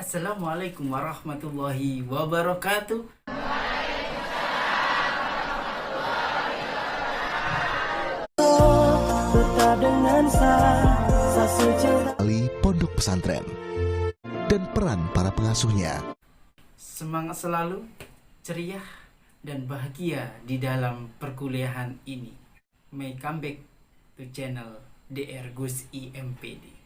Assalamualaikum warahmatullahi wabarakatuh. Ali Pondok Pesantren dan peran para pengasuhnya. Semangat selalu, ceria dan bahagia di dalam perkuliahan ini. May come back to channel DR Gus IMPD.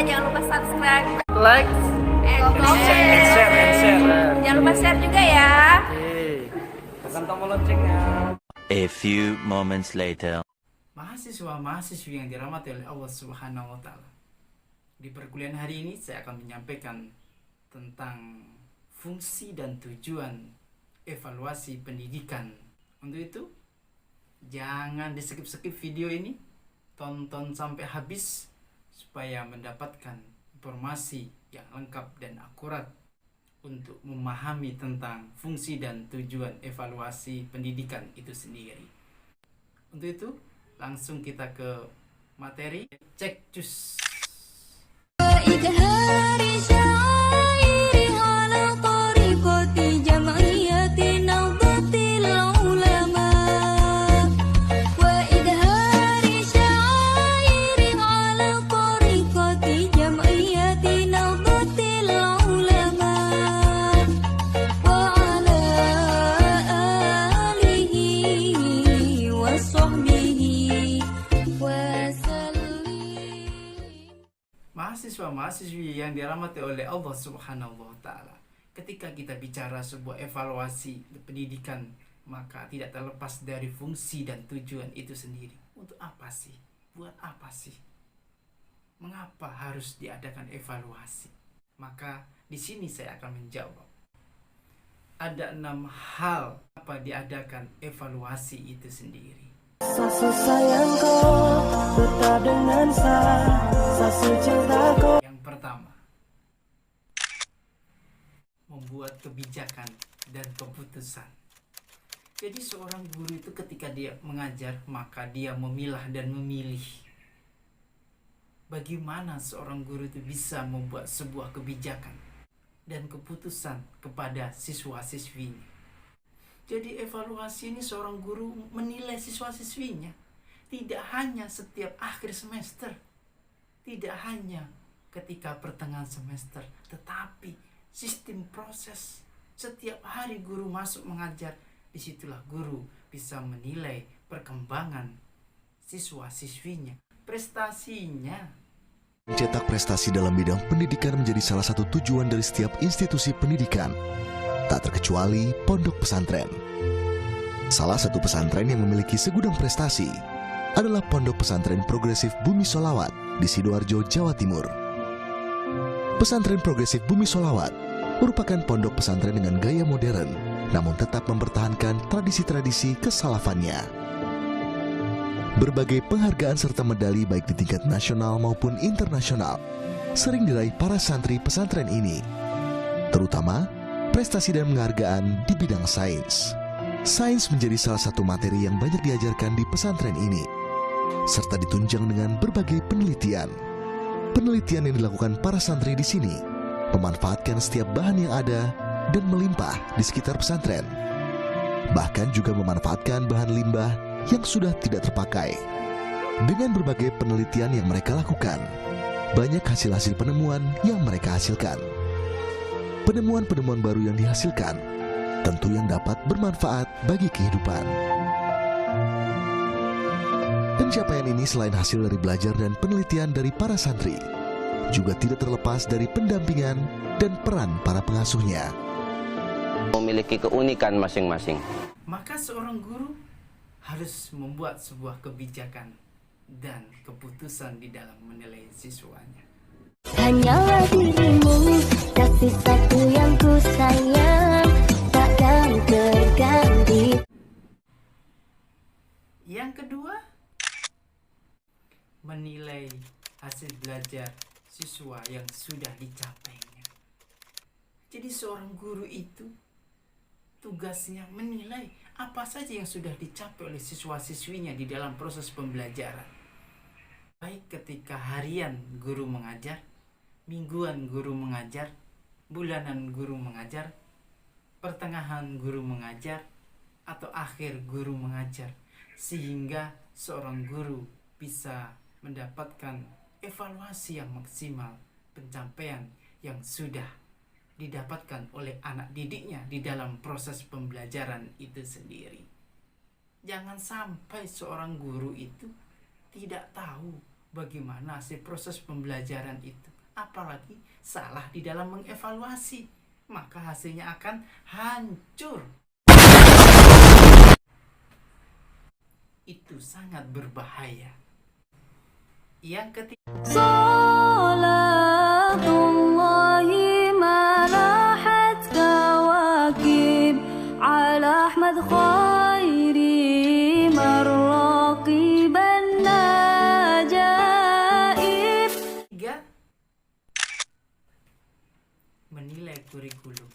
Jangan lupa subscribe, Like, and comment. share. Jangan lupa share juga ya. Tekan tombol loncengnya. A few moments later. Mahasiswa-mahasiswi yang dirahmati oleh Allah Subhanahu wa Ta'ala. Di perkuliahan hari ini saya akan menyampaikan tentang fungsi dan tujuan evaluasi pendidikan. Untuk itu, jangan di-skip video ini, tonton sampai habis supaya mendapatkan informasi yang lengkap dan akurat untuk memahami tentang fungsi dan tujuan evaluasi pendidikan itu sendiri. Untuk itu, langsung kita ke materi. Cek cus. Mahasiswa-mahasiswi yang dirahmati oleh Allah Subhanahu wa Ta'ala, ketika kita bicara sebuah evaluasi pendidikan, maka tidak terlepas dari fungsi dan tujuan itu sendiri. Untuk apa sih? Buat apa sih? Mengapa harus diadakan evaluasi? Maka di sini saya akan menjawab. Ada 6 hal apa diadakan evaluasi itu sendiri. Yang pertama, membuat kebijakan dan keputusan. Jadi seorang guru itu ketika dia mengajar, maka dia memilah dan memilih. Bagaimana seorang guru itu bisa membuat sebuah kebijakan dan keputusan kepada siswa-siswinya. Jadi evaluasi ini seorang guru menilai siswa-siswinya. Tidak hanya setiap akhir semester, tidak hanya ketika pertengahan semester, tetapi sistem proses. Setiap hari guru masuk mengajar, disitulah guru bisa menilai perkembangan siswa-siswinya, prestasinya. Mencetak prestasi dalam bidang pendidikan menjadi salah satu tujuan dari setiap institusi pendidikan, tak terkecuali pondok pesantren. Salah satu pesantren yang memiliki segudang prestasi adalah Pondok Pesantren Progresif Bumi Sholawat di Sidoarjo, Jawa Timur. Pesantren Progresif Bumi Sholawat merupakan pondok pesantren dengan gaya modern, namun tetap mempertahankan tradisi-tradisi kesalafannya. Berbagai penghargaan serta medali baik di tingkat nasional maupun internasional sering diraih para santri pesantren ini, terutama prestasi dan penghargaan di bidang sains. Sains menjadi salah satu materi yang banyak diajarkan di pesantren ini, serta ditunjang dengan berbagai penelitian. Penelitian yang dilakukan para santri di sini memanfaatkan setiap bahan yang ada dan melimpah di sekitar pesantren. Bahkan juga memanfaatkan bahan limbah yang sudah tidak terpakai. Dengan berbagai penelitian yang mereka lakukan, banyak hasil-hasil penemuan yang mereka hasilkan. Penemuan-penemuan baru yang dihasilkan tentu yang dapat bermanfaat bagi kehidupan. Pencapaian ini selain hasil dari belajar dan penelitian dari para santri, juga tidak terlepas dari pendampingan dan peran para pengasuhnya. Memiliki keunikan masing-masing. Maka seorang guru harus membuat sebuah kebijakan dan keputusan di dalam menilai siswanya. Hanyalah dirimu, kasih satu yang ku sayang, takkan terganti. Yang kedua, menilai hasil belajar siswa yang sudah dicapainya. Jadi seorang guru itu tugasnya menilai apa saja yang sudah dicapai oleh siswa-siswinya di dalam proses pembelajaran. Baik ketika harian guru mengajar, mingguan guru mengajar, bulanan guru mengajar, pertengahan guru mengajar, atau akhir guru mengajar, sehingga seorang guru bisa mendapatkan evaluasi yang maksimal pencapaian yang sudah didapatkan oleh anak didiknya di dalam proses pembelajaran itu sendiri. Jangan sampai seorang guru itu tidak tahu bagaimana hasil proses pembelajaran itu, apalagi salah di dalam mengevaluasi, maka hasilnya akan hancur. Itu sangat berbahaya. Yang ketiga, Salatullahi ma lahat kawakib ala Ahmad khairi marraqiban najaib. tiga, menilai kurikulum.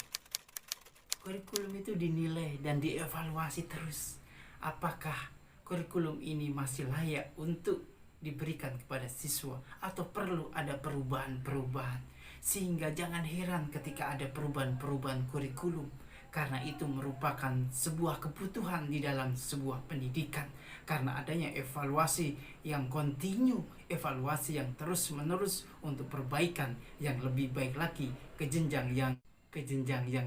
Kurikulum itu dinilai dan dievaluasi terus. Apakah kurikulum ini masih layak untuk diberikan kepada siswa atau perlu ada perubahan-perubahan, sehingga jangan heran ketika ada perubahan-perubahan kurikulum, karena itu merupakan sebuah kebutuhan di dalam sebuah pendidikan, karena adanya evaluasi yang kontinu, evaluasi yang terus-menerus untuk perbaikan yang lebih baik lagi ke jenjang yang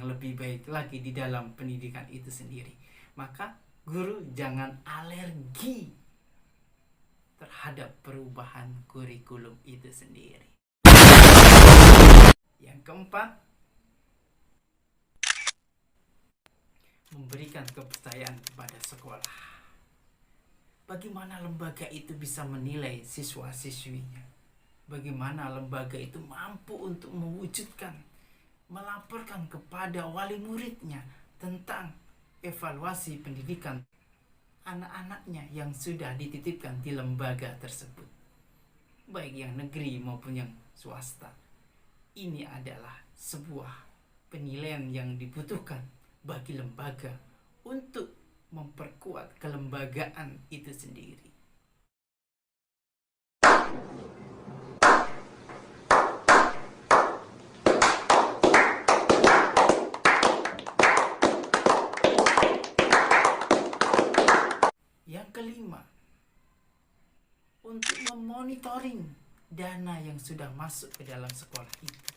lebih baik lagi di dalam pendidikan itu sendiri. Maka guru jangan alergi terhadap perubahan kurikulum itu sendiri. Yang keempat, memberikan kepercayaan kepada sekolah. Bagaimana lembaga itu bisa menilai siswa-siswinya? Bagaimana lembaga itu mampu untuk mewujudkan, melaporkan kepada wali muridnya tentang evaluasi pendidikan anak-anaknya yang sudah dititipkan di lembaga tersebut, baik yang negeri maupun yang swasta. Ini adalah sebuah penilaian yang dibutuhkan bagi lembaga untuk memperkuat kelembagaan itu sendiri. Yang kelima, untuk memonitoring dana yang sudah masuk ke dalam sekolah itu,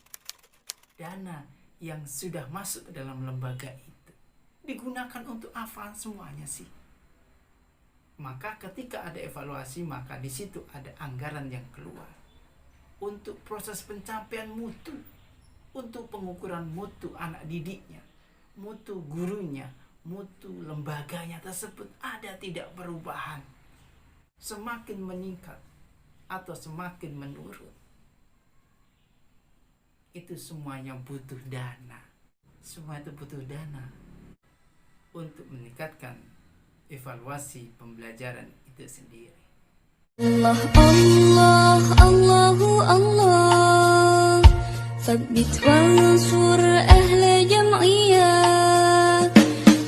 dana yang sudah masuk ke dalam lembaga itu, digunakan untuk apa semuanya sih? Maka ketika ada evaluasi, maka di situ ada anggaran yang keluar untuk proses pencapaian mutu, untuk pengukuran mutu anak didiknya, mutu gurunya, mutu lembaganya tersebut ada tidak perubahan, semakin meningkat atau semakin menurun. Itu semuanya butuh dana. Semua itu butuh dana untuk meningkatkan evaluasi pembelajaran itu sendiri. Allah Allah Allahu Allah Thabbit wansur ahla jam'iyah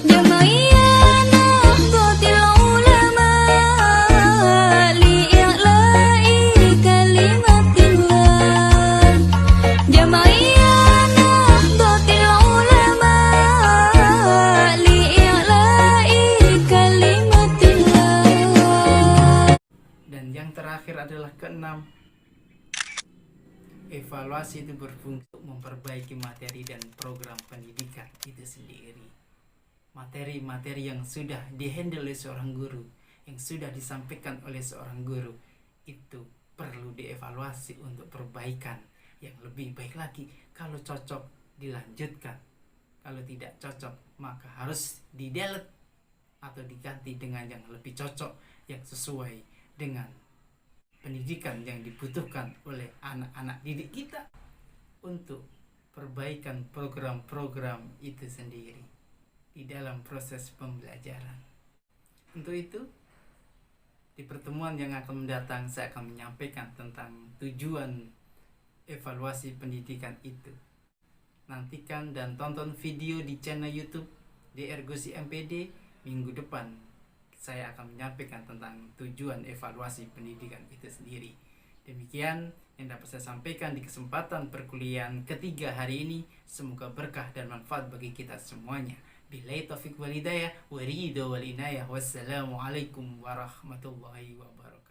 Jam'iyah Nahdlatul Ulama Li'i'la'i kalimatillah Jam'iyah Nahdlatul Ulama Li'i'la'i kalimatillah. Dan yang terakhir adalah keenam, evaluasi itu berfungsi untuk memperbaiki materi dan program pendidikan itu sendiri. Materi-materi yang sudah dihandle oleh seorang guru, yang sudah disampaikan oleh seorang guru, itu perlu dievaluasi untuk perbaikan yang lebih baik lagi. Kalau cocok dilanjutkan, kalau tidak cocok maka harus di-delete atau diganti dengan yang lebih cocok, yang sesuai dengan pendidikan yang dibutuhkan oleh anak-anak didik kita untuk perbaikan program-program itu sendiri di dalam proses pembelajaran. Untuk itu, Di pertemuan yang akan mendatang saya akan menyampaikan tentang tujuan evaluasi pendidikan itu. Nantikan dan tonton video di channel YouTube di Ergosi MPD minggu depan. Saya akan menyampaikan tentang tujuan evaluasi pendidikan itu sendiri. Demikian yang dapat saya sampaikan di kesempatan perkuliahan ketiga hari ini. Semoga berkah dan manfaat bagi kita semuanya. Billahi taufiq wal hidayah wa ridho wal inayah. Wassalamualaikum warahmatullahi wabarakatuh.